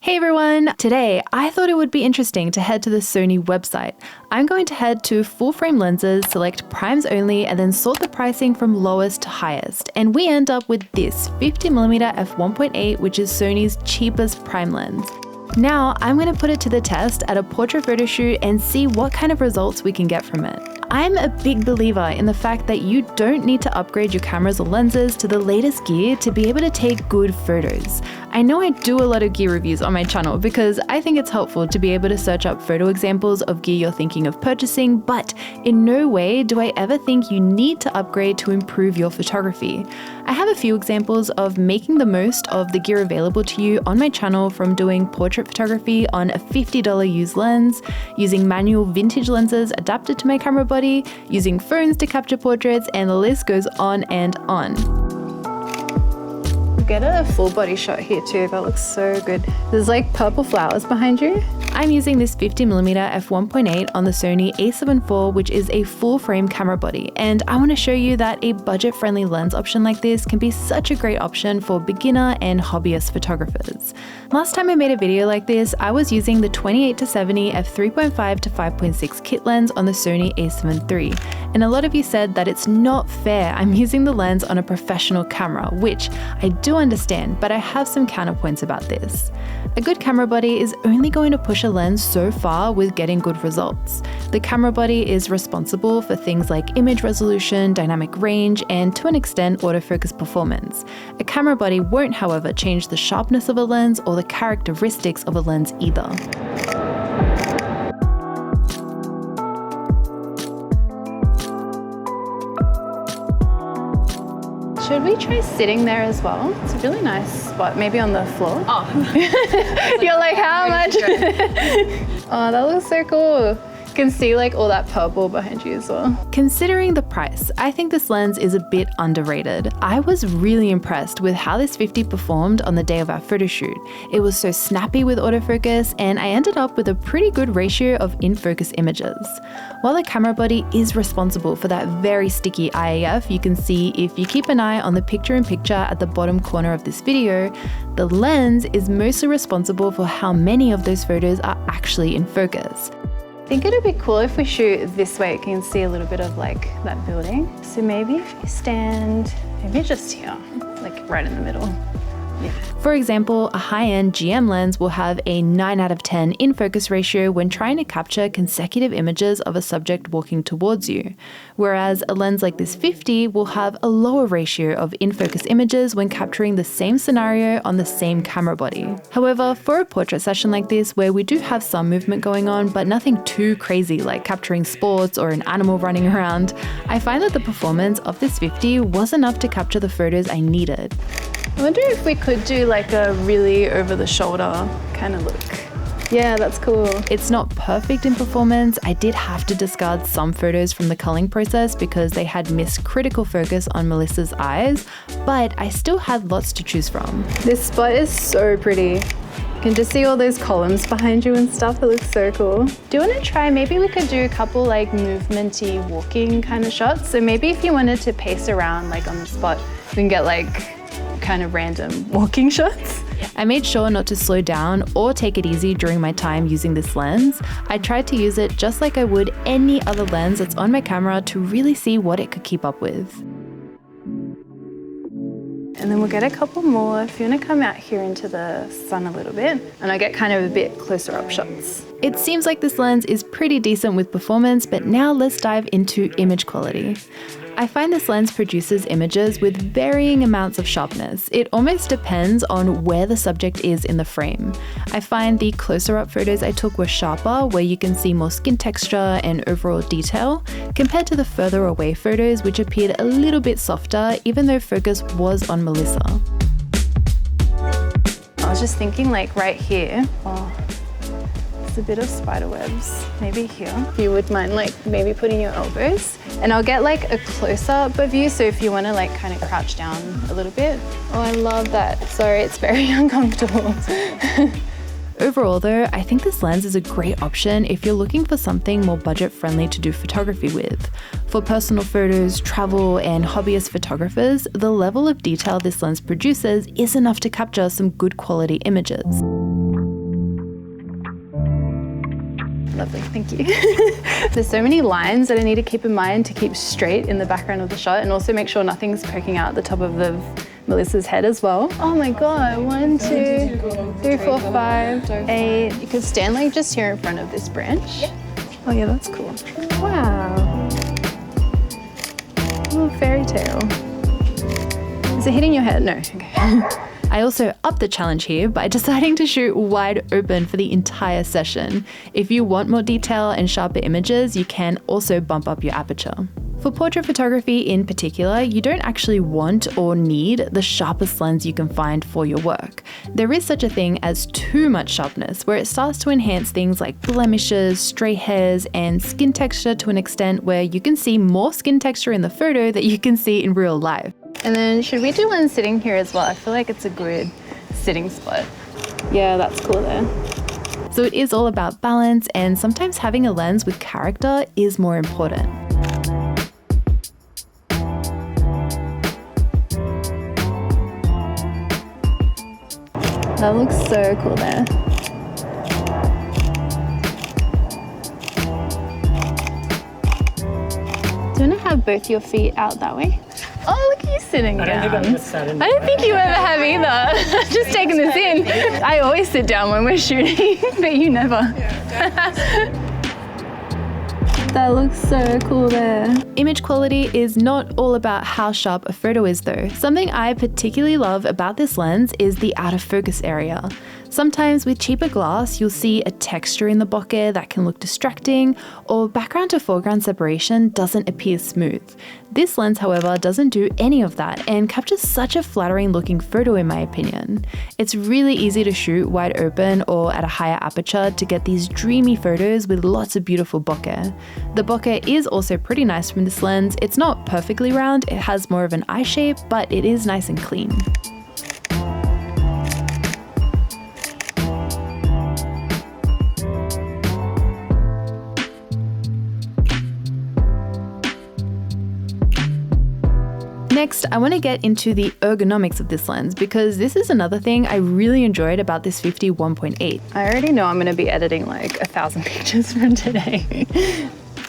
Hey everyone! Today, I thought it would be interesting to head to the Sony website. I'm going to head to full frame lenses, select primes only, and then sort the pricing from lowest to highest. And we end up with this 50mm f1.8, which is Sony's cheapest prime lens. Now, I'm going to put it to the test at a portrait photo shoot and see what kind of results we can get from it. I'm a big believer in the fact that you don't need to upgrade your cameras or lenses to the latest gear to be able to take good photos. I know I do a lot of gear reviews on my channel because I think it's helpful to be able to search up photo examples of gear you're thinking of purchasing, but in no way do I ever think you need to upgrade to improve your photography. I have a few examples of making the most of the gear available to you on my channel, from doing portrait photography on a $50 used lens, using manual vintage lenses adapted to my camera body, using phones to capture portraits, and the list goes on and on. Get a full body shot here too, that looks so good. There's like purple flowers behind you. I'm using this 50mm f1.8 on the Sony a7 IV, which is a full frame camera body, and I want to show you that a budget-friendly lens option like this can be such a great option for beginner and hobbyist photographers. Last time I made a video like this, I was using the 28-70 f3.5 to 5.6 kit lens on the Sony a7 III, and a lot of you said that it's not fair I'm using the lens on a professional camera, which I do understand, but I have some counterpoints about this. A good camera body is only going to push a lens so far with getting good results. The camera body is responsible for things like image resolution, dynamic range, and to an extent, autofocus performance. A camera body won't, however, change the sharpness of a lens or the characteristics of a lens either. Should we try sitting there as well? It's a really nice spot, maybe on the floor. Oh. You're like, how much? Oh, that looks so cool. You can see like all that purple behind you as well. Considering the price, I think this lens is a bit underrated. I was really impressed with how this 50 performed on the day of our photo shoot. It was so snappy with autofocus, and I ended up with a pretty good ratio of in-focus images. While the camera body is responsible for that very sticky IAF you can see if you keep an eye on the picture-in-picture at the bottom corner of this video, the lens is mostly responsible for how many of those photos are actually in focus. I think it'd be cool if we shoot this way. You can see a little bit of like that building. So maybe if you stand, maybe just here, like right in the middle. Yeah. For example, a high-end GM lens will have a 9 out of 10 in-focus ratio when trying to capture consecutive images of a subject walking towards you, whereas a lens like this 50 will have a lower ratio of in-focus images when capturing the same scenario on the same camera body. However, for a portrait session like this, where we do have some movement going on, but nothing too crazy like capturing sports or an animal running around, I find that the performance of this 50 was enough to capture the photos I needed. I wonder if we could do like a really over-the-shoulder kind of look. Yeah, that's cool. It's not perfect in performance. I did have to discard some photos from the culling process because they had missed critical focus on Melissa's eyes, but I still had lots to choose from. This spot is so pretty. You can just see all those columns behind you and stuff. That looks so cool. Do you want to try, maybe we could do a couple like movementy walking kind of shots. So maybe if you wanted to pace around like on the spot, we can get like kind of random walking shots. I made sure not to slow down or take it easy during my time using this lens. I tried to use it just like I would any other lens that's on my camera to really see what it could keep up with. And then we'll get a couple more. If you want to come out here into the sun a little bit, and I'll get kind of a bit closer up shots. It seems like this lens is pretty decent with performance, but now let's dive into image quality. I find this lens produces images with varying amounts of sharpness. It almost depends on where the subject is in the frame. I find the closer up photos I took were sharper, where you can see more skin texture and overall detail, compared to the further away photos, which appeared a little bit softer, even though focus was on Melissa. I was just thinking like right here, a bit of spider webs, maybe here. If you would mind like maybe putting your elbows, and I'll get like a close-up of you, so if you want to like kind of crouch down a little bit. Oh, I love that. Sorry, it's very uncomfortable. Overall though, I think this lens is a great option if you're looking for something more budget-friendly to do photography with. For personal photos, travel, and hobbyist photographers, the level of detail this lens produces is enough to capture some good quality images. Lovely, thank you. There's so many lines that I need to keep in mind to keep straight in the background of the shot, and also make sure nothing's poking out the top of Melissa's head as well. Oh my God, 1, 2, 3, 4, 5, 8. You could stand like just here in front of this branch. Yep. Oh yeah, that's cool. Wow. Oh, fairy tale. Is it hitting your head? No, okay. I also upped the challenge here by deciding to shoot wide open for the entire session. If you want more detail and sharper images, you can also bump up your aperture. For portrait photography in particular, you don't actually want or need the sharpest lens you can find for your work. There is such a thing as too much sharpness, where it starts to enhance things like blemishes, stray hairs, and skin texture to an extent where you can see more skin texture in the photo that you can see in real life. And then should we do one sitting here as well? I feel like it's a good sitting spot. Yeah, that's cool there. So it is all about balance, and sometimes having a lens with character is more important. That looks so cool there. Do you want to have both your feet out that way? Oh, look at you sitting down. I don't think you ever have either. Just taking this in. I always sit down when we're shooting, but you never. That looks so cool there. Image quality is not all about how sharp a photo is though. Something I particularly love about this lens is the out of focus area. Sometimes with cheaper glass, you'll see a texture in the bokeh that can look distracting, or background to foreground separation doesn't appear smooth. This lens, however, doesn't do any of that and captures such a flattering looking photo in my opinion. It's really easy to shoot wide open or at a higher aperture to get these dreamy photos with lots of beautiful bokeh. The bokeh is also pretty nice from this lens. It's not perfectly round, it has more of an eye shape, but it is nice and clean. Next, I want to get into the ergonomics of this lens because this is another thing I really enjoyed about this 51.8. I already know I'm going to be editing like 1,000 pictures from today.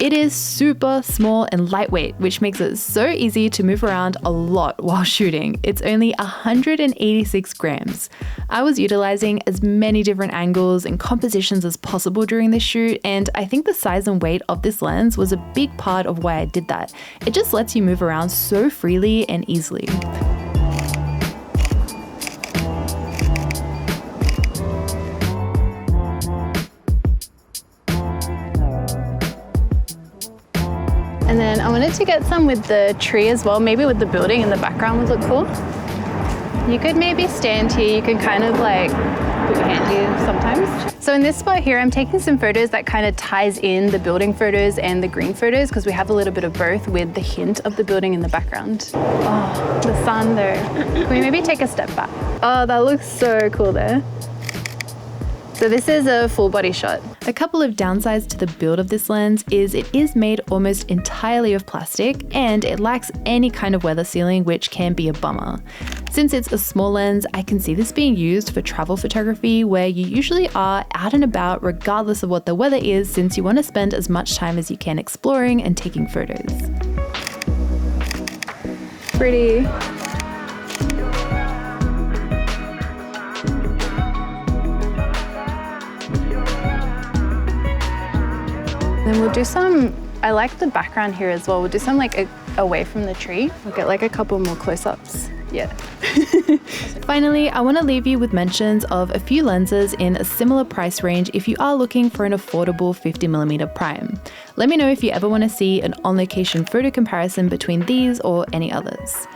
It is super small and lightweight, which makes it so easy to move around a lot while shooting. It's only 186 grams. I was utilizing as many different angles and compositions as possible during this shoot, and I think the size and weight of this lens was a big part of why I did that. It just lets you move around so freely and easily. And then I wanted to get some with the tree as well, maybe with the building in the background would look cool. You could maybe stand here, you can kind of like put your hand here sometimes. So in this spot here, I'm taking some photos that kind of ties in the building photos and the green photos because we have a little bit of both with the hint of the building in the background. Oh, the sun though. Can we maybe take a step back? Oh, that looks so cool there. So this is a full body shot. A couple of downsides to the build of this lens is it is made almost entirely of plastic and it lacks any kind of weather sealing, which can be a bummer. Since it's a small lens, I can see this being used for travel photography where you usually are out and about regardless of what the weather is, since you want to spend as much time as you can exploring and taking photos. Pretty. Then we'll do some, I like the background here as well. We'll do some like away from the tree. We'll get like a couple more close-ups. Yeah. Finally, I want to leave you with mentions of a few lenses in a similar price range if you are looking for an affordable 50mm prime. Let me know if you ever want to see an on-location photo comparison between these or any others.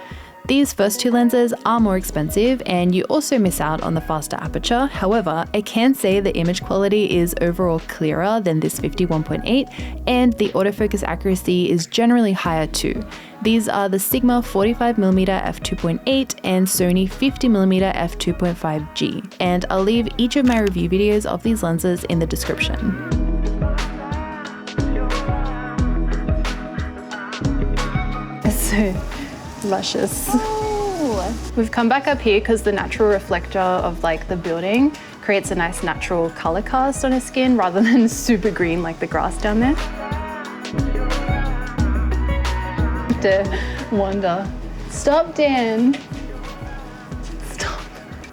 These first two lenses are more expensive and you also miss out on the faster aperture. However, I can say the image quality is overall clearer than this 51.8 and the autofocus accuracy is generally higher too. These are the Sigma 45mm f2.8 and Sony 50mm f2.5G, and I'll leave each of my review videos of these lenses in the description. So luscious. Oh. We've come back up here because the natural reflector of like the building creates a nice natural color cast on his skin rather than super green like the grass down there. To wonder. Stop, Dan. Stop.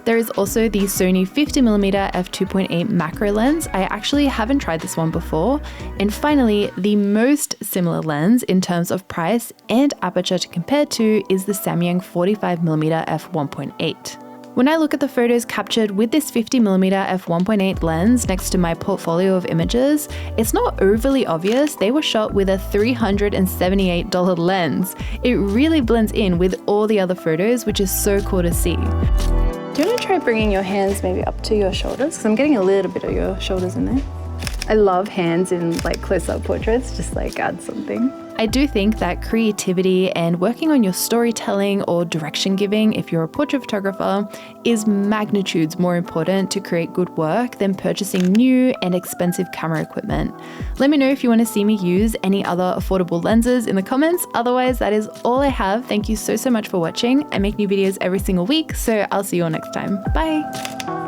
There is also the Sony 50mm f2.8 macro lens. I actually haven't tried this one before. And finally, the most similar lens in terms of price and aperture to compare to is the Samyang 45mm f1.8. When I look at the photos captured with this 50mm f1.8 lens next to my portfolio of images, it's not overly obvious they were shot with a $378 lens. It really blends in with all the other photos, which is so cool to see. Do you want to try bringing your hands maybe up to your shoulders? Because I'm getting a little bit of your shoulders in there. I love hands in like close-up portraits, just like add something. I do think that creativity and working on your storytelling or direction giving, if you're a portrait photographer, is magnitudes more important to create good work than purchasing new and expensive camera equipment. Let me know if you want to see me use any other affordable lenses in the comments. Otherwise, that is all I have. Thank you so much for watching. I make new videos every single week, so I'll see you all next time. Bye.